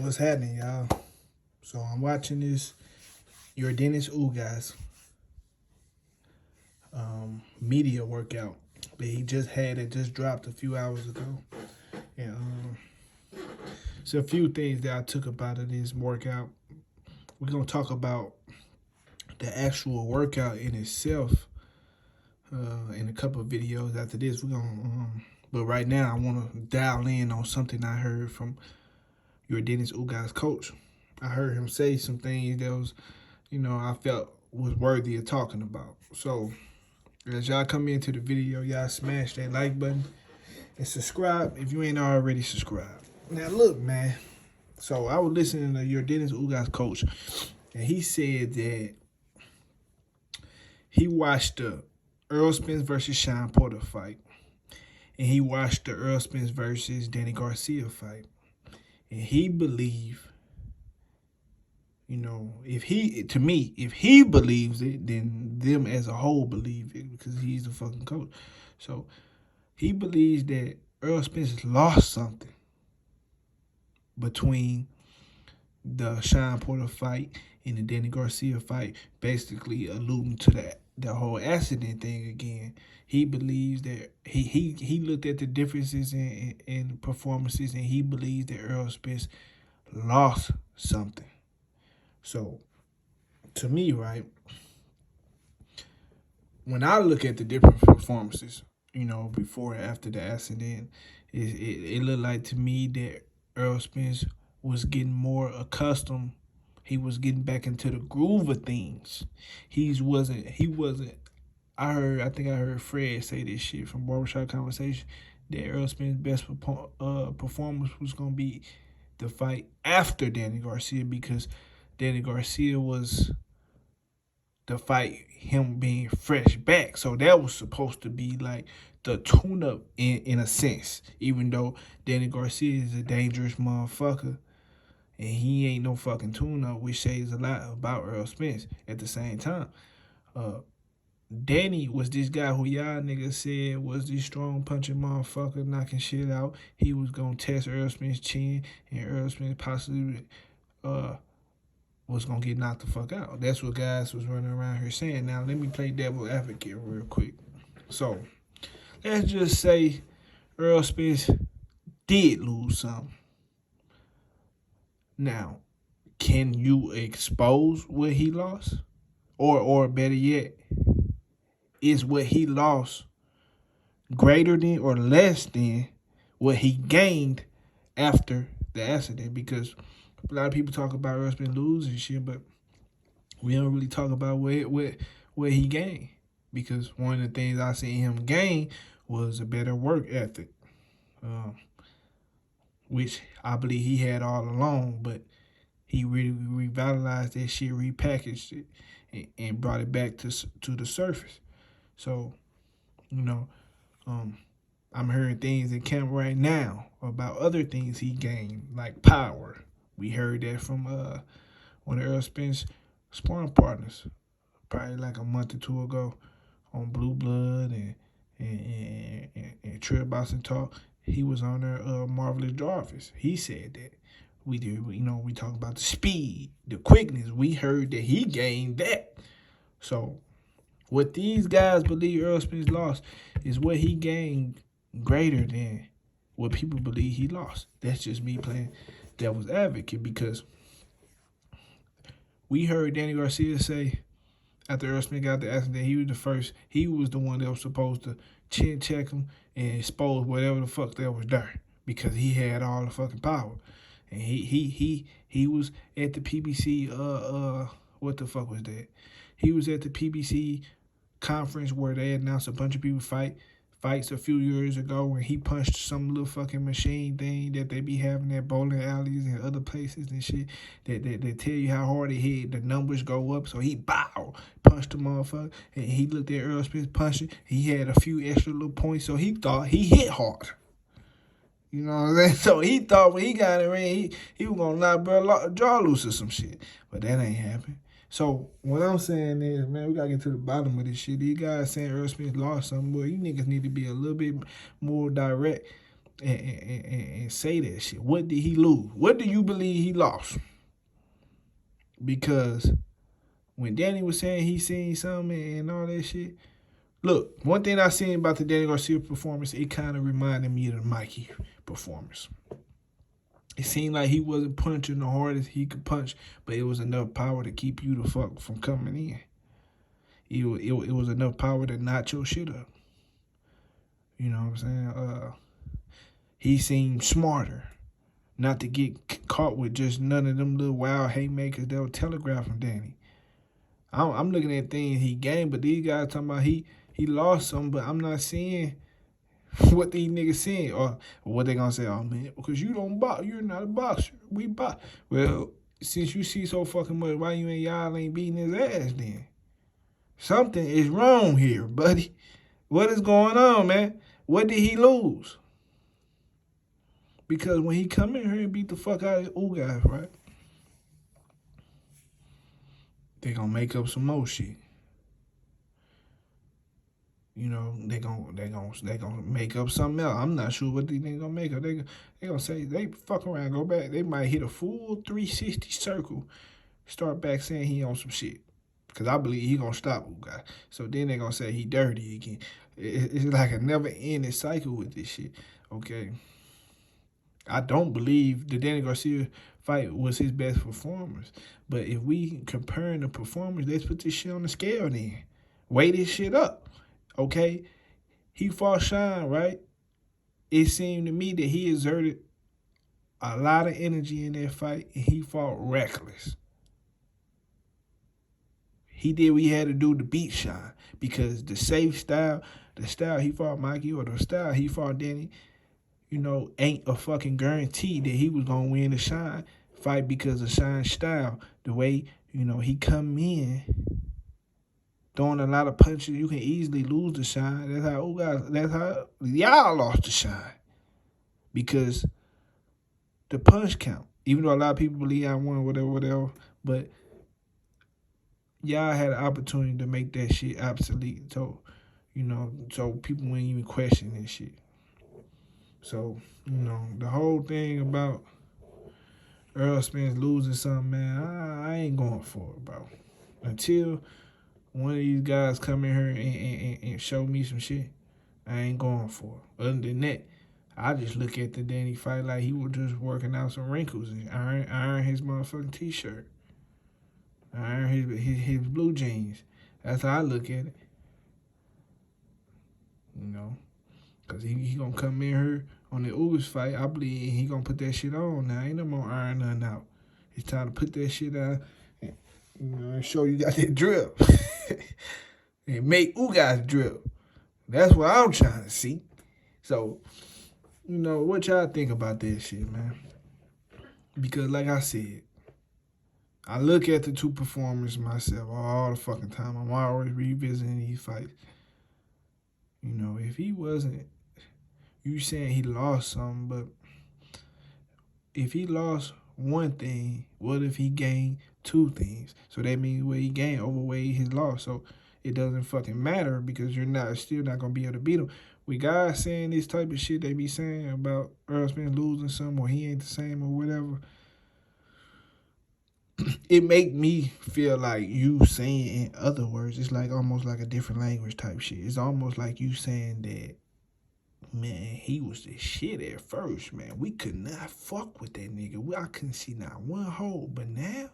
What's happening, y'all? So I'm watching this Yordenis Ugas media workout that he just had. It just dropped a few hours ago. And so a few things that I took up out of this workout. We're gonna talk about the actual workout in itself in a couple of videos after this. But right now I want to dial in on something I heard from Yordenis Ugas' coach. I heard him say some things that was, I felt was worthy of talking about. So as y'all come into the video, y'all smash that like button and subscribe if you ain't already subscribed. Now look, man. So I was listening to Yordenis Ugas' coach, and he said that he watched the Errol Spence versus Shawn Porter fight, and he watched the Errol Spence versus Danny Garcia fight, and he believed, if he believes it, then them as a whole believe it because he's the fucking coach. So he believes that Errol Spence lost something between the Shawn Porter fight and the Danny Garcia fight, basically alluding to the whole accident thing again. He believes that he looked at the differences in performances, and he believes that Errol Spence lost something. So, to me, right, when I look at the different performances, before and after the accident, it looked like to me that Errol Spence was getting more accustomed. He was getting back into the groove of things. He wasn't. I think I heard Fred say this shit from Barbershop Conversation that Errol Spence's best performance was gonna be the fight after Danny Garcia, because Danny Garcia was the fight him being fresh back. So that was supposed to be like the tune-up in a sense, even though Danny Garcia is a dangerous motherfucker and he ain't no fucking tune-up, which says a lot about Errol Spence. At the same time, Danny was this guy who y'all niggas said was this strong punching motherfucker, knocking shit out. He was gonna test Errol Spence's chin, and Errol Spence possibly was gonna get knocked the fuck out. That's what guys was running around here saying. Now let me play devil advocate real quick. So let's just say Errol Spence did lose something. Now, can you expose what he lost? Or better yet, is what he lost greater than or less than what he gained after the accident? Because a lot of people talk about Errol Spence losing shit, but we don't really talk about what he gained. Because one of the things I seen him gain was a better work ethic, which I believe he had all along, but he really revitalized that shit, repackaged it, and brought it back to the surface. So, I'm hearing things in camp right now about other things he gained, like power. We heard that from one of Errol Spence's sparring partners, probably like a month or two ago, on Blue Blood and Trill Boston Talk. He was on there, Marvelous Jarvis. He said that. We talk about the speed, the quickness. We heard that he gained that. So what these guys believe Errol Spence lost is what he gained greater than what people believe he lost. That's just me playing devil's advocate, because we heard Danny Garcia say after Errol Spence got the accident, he was the one that was supposed to chin check him and expose whatever the fuck that was there, because he had all the fucking power. And he was at the PBC, what the fuck was that? He was at the PBC conference where they announced a bunch of people fights a few years ago, where he punched some little fucking machine thing that they be having at bowling alleys and other places and shit that tell you how hard he hit, the numbers go up. So he punched the motherfucker, and he looked at Errol Spence punching. He had a few extra little points, so he thought he hit hard. You know what I'm saying? So he thought when he got in the ring, he was going to knock bro jaw loose or some shit. But that ain't happened. So what I'm saying is, man, we got to get to the bottom of this shit. These guys saying Errol Spence lost something. Well, you niggas need to be a little bit more direct and say that shit. What did he lose? What do you believe he lost? Because when Danny was saying he seen something and all that shit, look, one thing I seen about the Danny Garcia performance, it kind of reminded me of the Mikey performance. It seemed like he wasn't punching the hardest he could punch, but it was enough power to keep you the fuck from coming in. It was enough power to knot your shit up. You know what I'm saying? He seemed smarter, not to get caught with just none of them little wild haymakers that were telegraphing Danny. I'm looking at things he gained, but these guys talking about he lost some, but I'm not seeing what these niggas saying or what they gonna say. Oh man, because you don't box, you're not a boxer. We box. Well, since you see so fucking much, why you and y'all ain't beating his ass then? Something is wrong here, buddy. What is going on, man? What did he lose? Because when he come in here and beat the fuck out of Ugas, right? They gonna make up some more shit. You know, they gonna make up something else. I'm not sure what these niggas gonna make up. They gonna say they fuck around, go back. They might hit a full 360 circle, start back saying he on some shit. Cause I believe he gonna stop Ugas. So then they gonna say he dirty again. It's like a never ending cycle with this shit. Okay. I don't believe the Danny Garcia fight was his best performance. But if we comparing the performance, let's put this shit on the scale then. Weigh this shit up. Okay? He fought Shawn, right? It seemed to me that he exerted a lot of energy in that fight and he fought reckless. He did what he had to do to beat Shawn because the safe style, the style he fought Mikey or the style he fought Danny, you know, ain't a fucking guarantee that he was going to win the Shawn fight because of Shawn's style. The way, you know, he come in throwing a lot of punches, you can easily lose the Shawn. That's how y'all lost the Shawn. Because the punch count, even though a lot of people believe I won, whatever, but y'all had an opportunity to make that shit obsolete. So, you know, so people wouldn't even question this shit. So, you know, the whole thing about Errol Spence losing something, man, I ain't going for it, bro. Until one of these guys come in here and show me some shit, I ain't going for it. Other than that, I just look at the Danny fight like he was just working out some wrinkles and iron his motherfucking t-shirt. Iron his blue jeans. That's how I look at it. You know? Because he going to come in here on the Ugas fight. I believe he going to put that shit on now. Ain't no more iron nothing out. It's time to put that shit out and, you know, and show you got that drip. And make Ugas drip. That's what I'm trying to see. So, you know, what y'all think about that shit, man? Because like I said, I look at the two performers myself all the fucking time. I'm always revisiting these fights. You know, if he wasn't, you saying he lost something, but if he lost one thing, what if he gained two things? So that means what he gained overweighed his loss. So it doesn't fucking matter because you're still not gonna be able to beat him. With guys saying this type of shit they be saying about Errol Spence losing something or he ain't the same or whatever, it make me feel like you saying in other words, it's like almost like a different language type shit. It's almost like you saying that, man, he was the shit at first, man. We could not fuck with that nigga. I couldn't see not one hole. But now,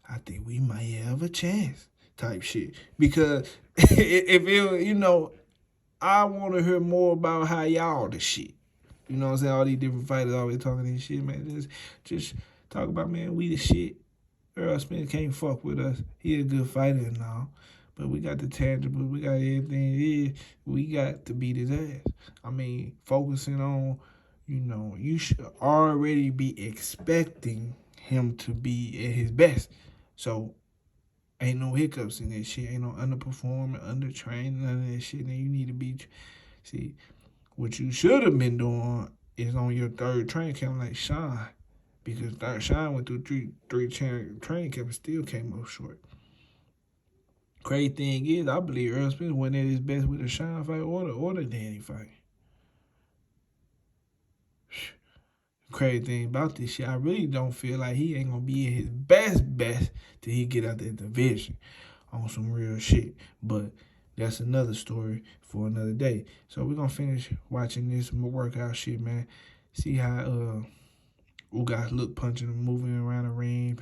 I think we might have a chance type shit. Because if it, you know, I want to hear more about how y'all the shit. You know what I'm saying? All these different fighters always talking this shit, man. Just talk about, man, we the shit. Errol Spence can't fuck with us. He a good fighter and all. But we got the tangible. We got everything. We got to beat his ass. I mean, focusing on, you know, you should already be expecting him to be at his best. So, ain't no hiccups in that shit. Ain't no underperforming, undertraining, none of that shit. And you need to be, see, what you should have been doing is on your third training camp like Shawn. Because Shawn went through three training camps and still came up short. Crazy thing is, I believe Errol Spence went at his best with the Shawn fight or the Danny fight. crazy thing about this shit, I really don't feel like he ain't gonna be in his best till he get out the division on some real shit. But that's another story for another day. So we're gonna finish watching this workout shit, man. See how Ugas look punching and moving around the ring,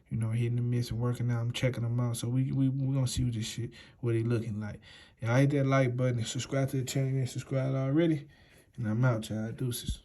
hitting the mitts and working out. I'm checking them out. So we gonna see what this shit, what he looking like. Y'all hit that like button and subscribe to the channel and subscribe already. And I'm out, y'all. Deuces.